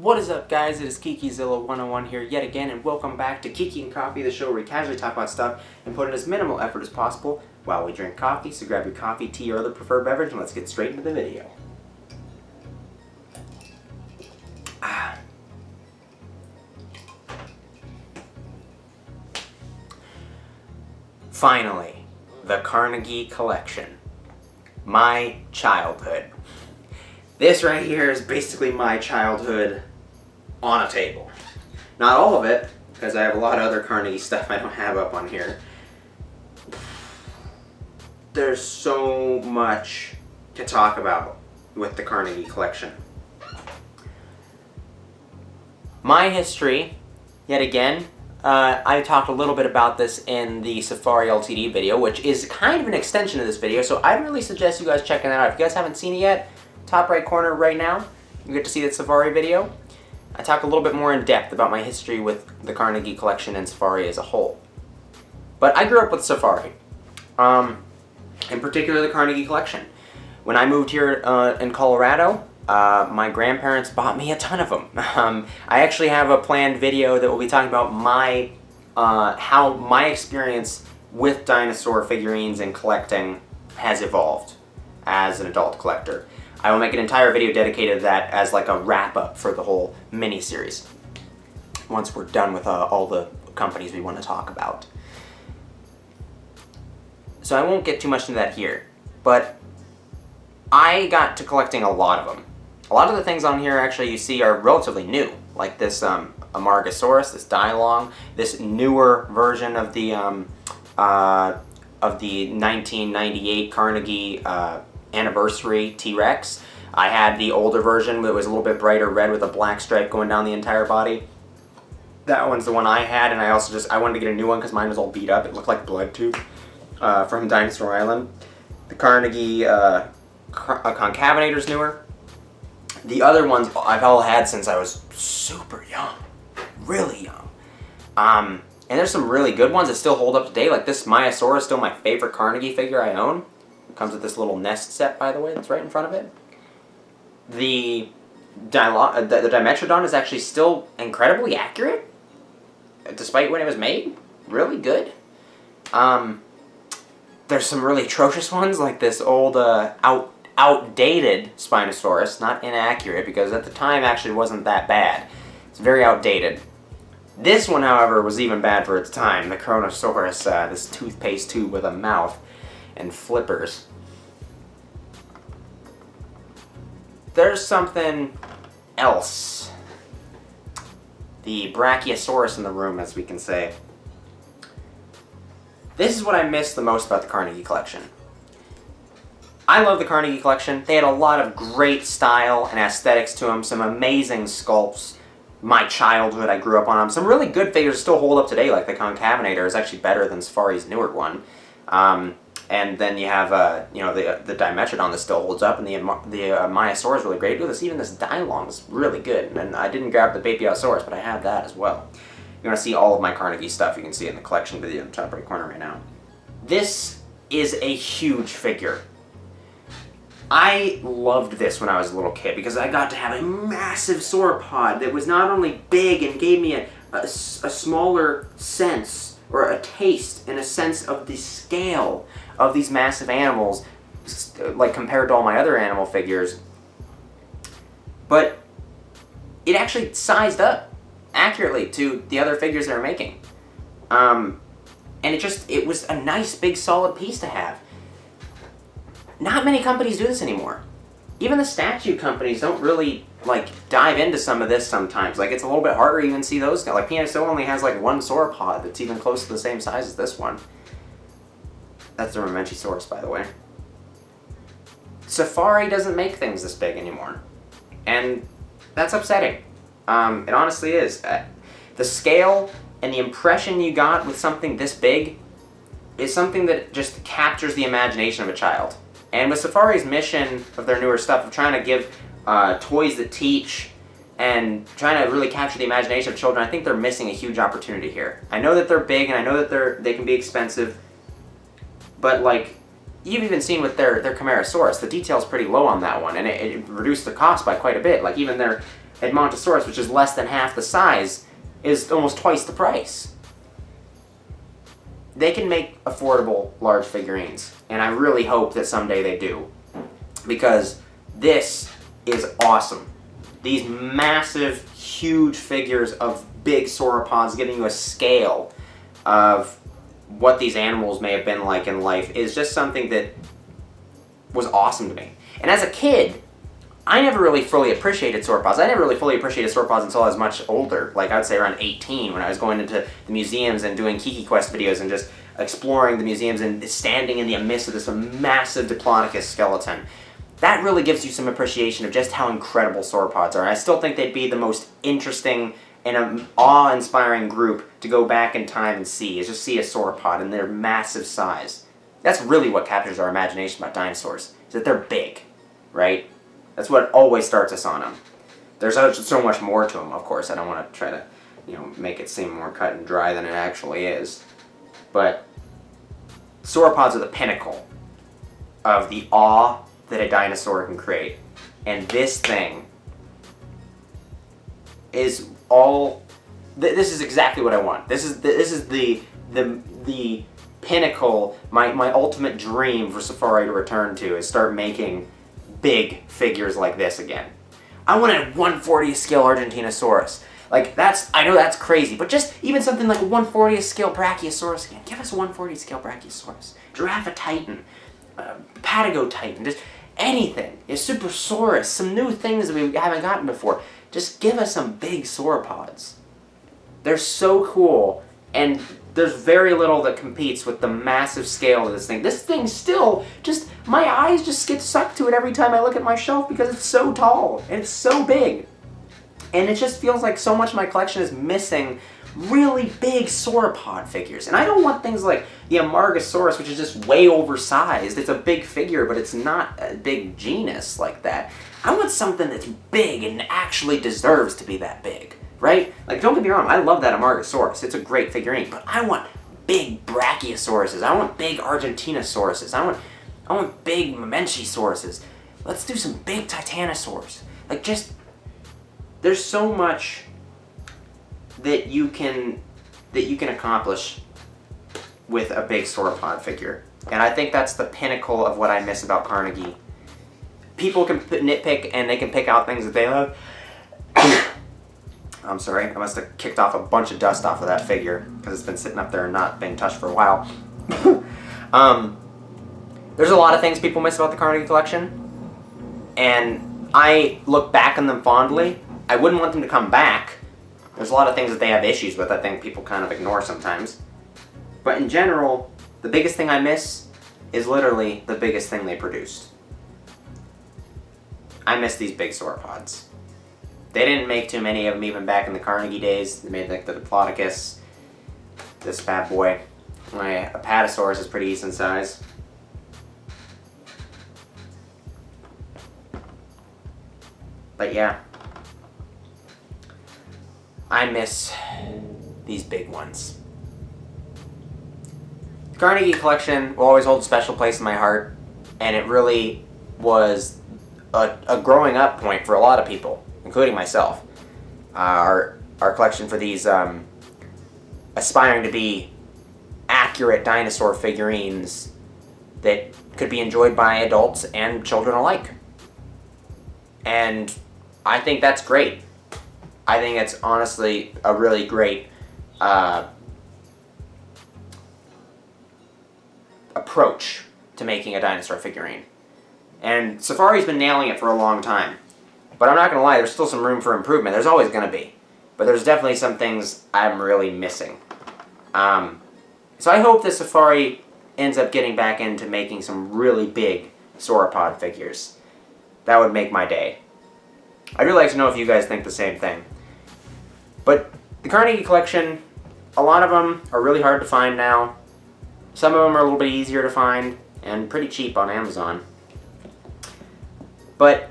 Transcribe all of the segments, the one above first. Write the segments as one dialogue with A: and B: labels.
A: What is up, guys? It is KikiZilla101 here yet again, and welcome back to Kiki and Coffee, the show where we casually talk about stuff and put in as minimal effort as possible while we drink coffee. So grab your coffee, tea, or other preferred beverage, and let's get straight into the video. Finally, the Carnegie Collection. My childhood. This right here is basically my childhood on a table. Not all of it, because I have a lot of other Carnegie stuff I don't have up on here. There's so much to talk about with the Carnegie Collection. My history, yet again, I talked a little bit about this in the Safari Ltd video, which is kind of an extension of this video, so I'd really suggest you guys checking that out. If you guys haven't seen it yet, top right corner right now, you get to see that Safari video. I talk a little bit more in depth about my history with the Carnegie Collection and Safari as a whole. But I grew up with Safari, in particular the Carnegie Collection. When I moved here in Colorado, my grandparents bought me a ton of them. I actually have a planned video that will be talking about how my experience with dinosaur figurines and collecting has evolved as an adult collector. I will make an entire video dedicated to that as like a wrap-up for the whole mini-series once we're done with all the companies we want to talk about. So I won't get too much into that here, but I got to collecting a lot of them. A lot of the things on here actually you see are relatively new, like this Amargasaurus, this Dilong, this newer version of the 1998 Carnegie anniversary T-Rex. I had the older version that was a little bit brighter red with a black stripe going down the entire body. That one's the one I had, and I wanted to get a new one because mine was all beat up. It looked like Bloodtooth from Dinosaur Island. The Carnegie Concavenator's newer. The other ones I've all had since I was super young, really young. And there's some really good ones that still hold up today. Like this Maiasaurus is still my favorite Carnegie figure I own. It comes with this little nest set, by the way, that's right in front of it. The Dimetrodon is actually still incredibly accurate, despite when it was made. Really good. There's some really atrocious ones, like this old outdated Spinosaurus. Not inaccurate, because at the time actually wasn't that bad. It's very outdated. This one, however, was even bad for its time. The Kronosaurus, this toothpaste tube with a mouth and flippers. There's something else. The Brachiosaurus in the room, as we can say. This is what I miss the most about the Carnegie Collection. I love the Carnegie Collection. They had a lot of great style and aesthetics to them, some amazing sculpts. My childhood, I grew up on them. Some really good figures still hold up today, like the Concavenator is actually better than Safari's newer one. And then you have, the Dimetrodon that still holds up, and the Maiasaurus is really great. Ooh, even this Dilong is really good. And I didn't grab the Babyausaurus, but I have that as well. You're going to see all of my Carnegie stuff. You can see it in the collection video in the top right corner right now. This is a huge figure. I loved this when I was a little kid because I got to have a massive sauropod that was not only big and gave me a smaller sense, or a taste and a sense of the scale of these massive animals, like compared to all my other animal figures, but it actually sized up accurately to the other figures they were making. And it was a nice big solid piece to have. Not many companies do this anymore. Even the statue companies don't really dive into some of this sometimes. Like, it's a little bit harder to even see those guys. Like, PSO only has one sauropod that's even close to the same size as this one. That's the Mamenchisaurus, by the way. Safari doesn't make things this big anymore. And that's upsetting. It honestly is. The scale and the impression you got with something this big is something that just captures the imagination of a child. And with Safari's mission of their newer stuff, of trying to give toys that teach and trying to really capture the imagination of children, I think they're missing a huge opportunity here. I know that they're big, and I know that they can be expensive, but you've even seen with their Camarasaurus, the detail's pretty low on that one, and it reduced the cost by quite a bit. Like even their Edmontosaurus, which is less than half the size, is almost twice the price. They can make affordable large figurines, and I really hope that someday they do, because this is awesome. These massive, huge figures of big sauropods giving you a scale of what these animals may have been like in life is just something that was awesome to me. And as a kid, I never really fully appreciated sauropods. I never really fully appreciated sauropods until I was much older, like I would say around 18, when I was going into the museums and doing Kiki Quest videos and just exploring the museums and standing in the midst of this massive Diplodocus skeleton. That really gives you some appreciation of just how incredible sauropods are. I still think they'd be the most interesting and awe-inspiring group to go back in time and see, is just see a sauropod in their massive size. That's really what captures our imagination about dinosaurs, is that they're big, right? That's what always starts us on them. There's so much more to them, of course. I don't want to try to, make it seem more cut and dry than it actually is. But sauropods are the pinnacle of the awe that a dinosaur can create. And this thing is all... This is exactly what I want. This is the pinnacle, my ultimate dream for Safari to return to, is start making big figures like this again. I want a 1/40th scale Argentinosaurus. Like, I know that's crazy, but just even something like a 1/40th scale Brachiosaurus again. Give us a 1/40th scale Brachiosaurus. Giraffatitan. Patagotitan. Just anything. A Supersaurus. Some new things that we haven't gotten before. Just give us some big sauropods. They're so cool, and there's very little that competes with the massive scale of this thing. This thing still my eyes just get sucked to it every time I look at my shelf because it's so tall and it's so big. And it just feels like so much of my collection is missing really big sauropod figures. And I don't want things like the Amargasaurus, which is just way oversized. It's a big figure, but it's not a big genus like that. I want something that's big and actually deserves to be that big, right? Like, don't get me wrong, I love that Amargasaurus. It's a great figurine, but I want big Brachiosauruses. I want big Argentinosauruses. I want big Mamenchisauruses. Let's do some big Titanosaurs. Like, just... There's so much that you can accomplish with a big sauropod figure. And I think that's the pinnacle of what I miss about Carnegie. People can nitpick and they can pick out things that they love. I'm sorry, I must have kicked off a bunch of dust off of that figure because it's been sitting up there and not being touched for a while. There's a lot of things people miss about the Carnegie Collection, and I look back on them fondly. I wouldn't want them to come back. There's a lot of things that they have issues with I think people kind of ignore sometimes. But in general, the biggest thing I miss is literally the biggest thing they produced. I miss these big sauropods. They didn't make too many of them even back in the Carnegie days. They made like the Diplodocus, this bad boy. My Apatosaurus is pretty decent size. But yeah, I miss these big ones. The Carnegie Collection will always hold a special place in my heart, and it really was a growing up point for a lot of people, including myself. Our collection for these aspiring to be accurate dinosaur figurines that could be enjoyed by adults and children alike. And I think that's great. I think it's honestly a really great approach to making a dinosaur figurine. And Safari's been nailing it for a long time. But I'm not going to lie, there's still some room for improvement. There's always going to be. But there's definitely some things I'm really missing. So I hope that Safari ends up getting back into making some really big sauropod figures. That would make my day. I'd really like to know if you guys think the same thing. But the Carnegie Collection, a lot of them are really hard to find now. Some of them are a little bit easier to find and pretty cheap on Amazon. But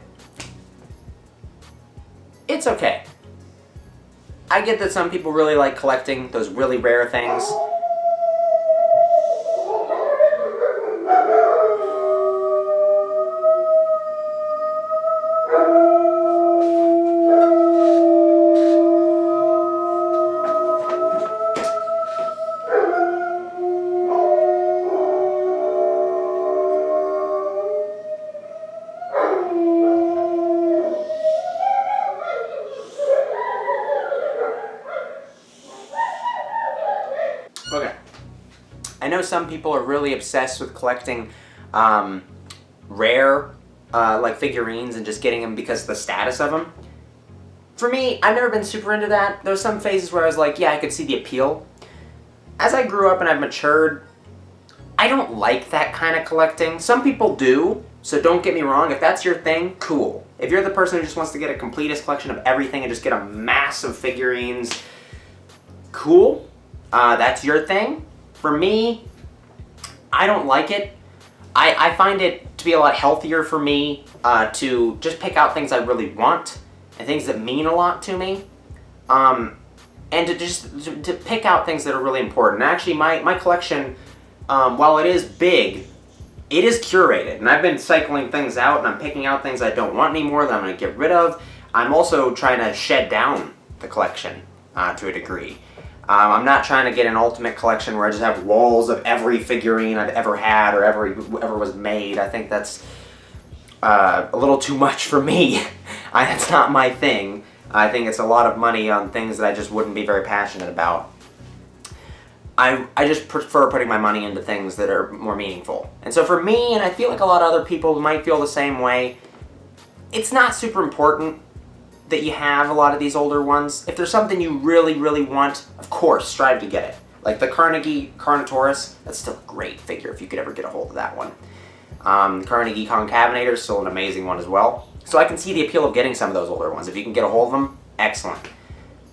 A: it's okay. I get that some people really like collecting those really rare things. know some people are really obsessed with collecting rare like figurines and just getting them because of the status of them. For me, I've never been super into that. There's some phases where I was like, yeah, I could see the appeal. As I grew up and I've matured, I don't like that kind of collecting. Some people do, so don't get me wrong. If that's your thing, cool. If you're the person who just wants to get a completist collection of everything and just get a mass of figurines, cool. That's your thing. For me, I don't like it. I find it to be a lot healthier for me to just pick out things I really want and things that mean a lot to me. And to pick out things that are really important. And actually, my collection, while it is big, it is curated. And I've been cycling things out, and I'm picking out things I don't want anymore that I'm going to get rid of. I'm also trying to shed down the collection to a degree. I'm not trying to get an ultimate collection where I just have walls of every figurine I've ever had or ever was made. I think that's a little too much for me. That's not my thing. I think it's a lot of money on things that I just wouldn't be very passionate about. I just prefer putting my money into things that are more meaningful. And so for me, and I feel like a lot of other people might feel the same way, it's not super important that you have a lot of these older ones. If there's something you really, really want, of course, strive to get it. Like the Carnegie Carnotaurus, that's still a great figure if you could ever get a hold of that one. Carnegie Concavinator is still an amazing one as well. So I can see the appeal of getting some of those older ones. If you can get a hold of them, excellent.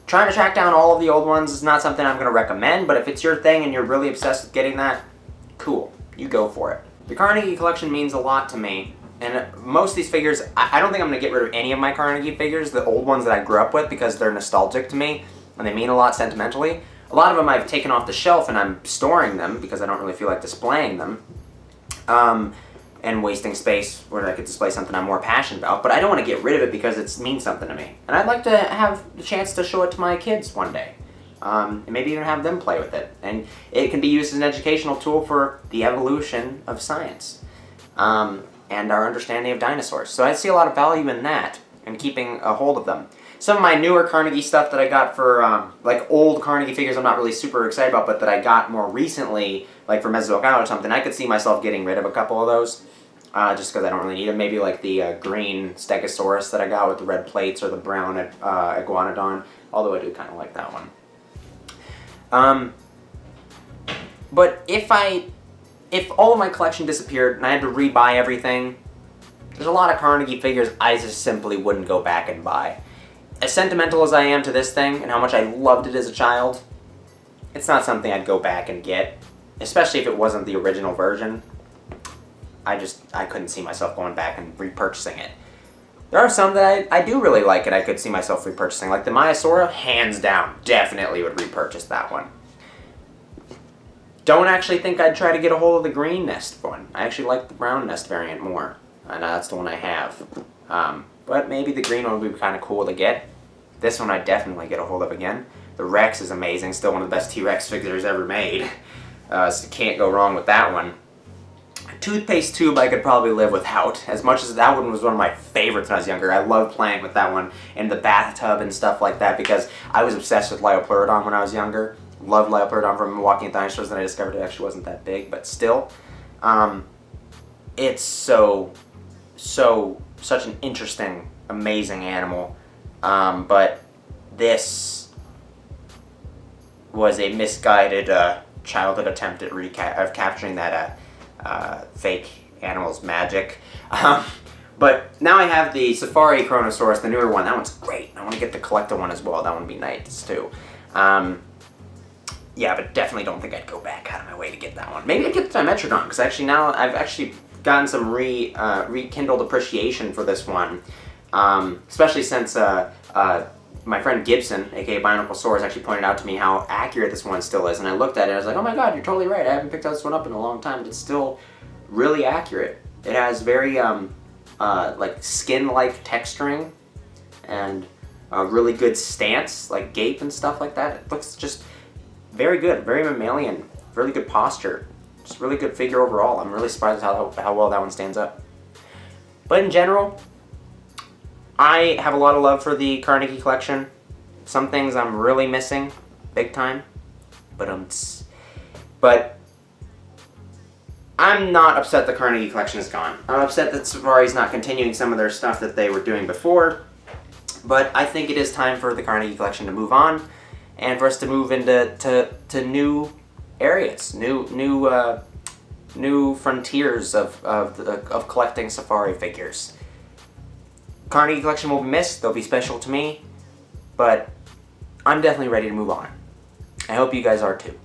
A: Trying to track down all of the old ones is not something I'm going to recommend, but if it's your thing and you're really obsessed with getting that, cool, you go for it. The Carnegie Collection means a lot to me, and most of these figures, I don't think I'm going to get rid of any of my Carnegie figures, the old ones that I grew up with, because they're nostalgic to me, and they mean a lot sentimentally. A lot of them I've taken off the shelf and I'm storing them because I don't really feel like displaying them. And wasting space where I could display something I'm more passionate about, but I don't want to get rid of it because it means something to me. And I'd like to have the chance to show it to my kids one day. And maybe even have them play with it. And it can be used as an educational tool for the evolution of science. And our understanding of dinosaurs. So I see a lot of value in that, and keeping a hold of them. Some of my newer Carnegie stuff that I got for, like old Carnegie figures I'm not really super excited about, but that I got more recently, like for Mesozoic or something, I could see myself getting rid of a couple of those. Just because I don't really need them. Maybe like the green Stegosaurus that I got with the red plates, or the brown Iguanodon, although I do kind of like that one. But if all of my collection disappeared and I had to rebuy everything, there's a lot of Carnegie figures I just simply wouldn't go back and buy. As sentimental as I am to this thing, and how much I loved it as a child, it's not something I'd go back and get, especially if it wasn't the original version. I couldn't see myself going back and repurchasing it. There are some that I do really like and I could see myself repurchasing. Like the Maiasaura, hands down, definitely would repurchase that one. Don't actually think I'd try to get a hold of the green nest one. I actually like the brown nest variant more. And that's the one I have. But maybe the green one would be kind of cool to get. This one I'd definitely get a hold of again. The Rex is amazing, still one of the best T-Rex figures ever made. So can't go wrong with that one. Toothpaste tube I could probably live without. As much as that one was one of my favorites when I was younger. I loved playing with that one in the bathtub and stuff like that because I was obsessed with Liopleurodon when I was younger. Loved Liopleurodon from Walking with Dinosaurs, and I discovered it actually wasn't that big, but still. It's such an interesting, amazing animal. But this was a misguided childhood attempt at capturing that fake animal's magic. But now I have the Safari Kronosaurus, the newer one. That one's great. I want to get the collector one as well. That one would be nice too. Yeah, but definitely don't think I'd go back out of my way to get that one. Maybe I'd get the Dimetrodon, because actually now I've actually gotten some rekindled appreciation for this one. Especially since my friend Gibson, aka Binoclesaurus, actually pointed out to me how accurate this one still is. And I looked at it and I was like, oh my god, you're totally right. I haven't picked this one up in a long time, but it's still really accurate. It has very like skin-like texturing and a really good stance, like gape and stuff like that. It looks just very good, very mammalian, really good posture. Just really good figure overall. I'm really surprised how well that one stands up. But in general, I have a lot of love for the Carnegie Collection. Some things I'm really missing, big time. But I'm not upset the Carnegie Collection is gone. I'm upset that Safari's not continuing some of their stuff that they were doing before. But I think it is time for the Carnegie Collection to move on, and for us to move into to new areas, new frontiers of collecting Safari figures. Carnegie Collection will be missed. They'll be special to me, but I'm definitely ready to move on. I hope you guys are too.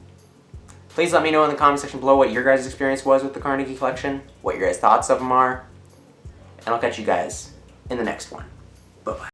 A: Please let me know in the comment section below what your guys' experience was with the Carnegie Collection, what your guys' thoughts of them are, and I'll catch you guys in the next one. Bye-bye.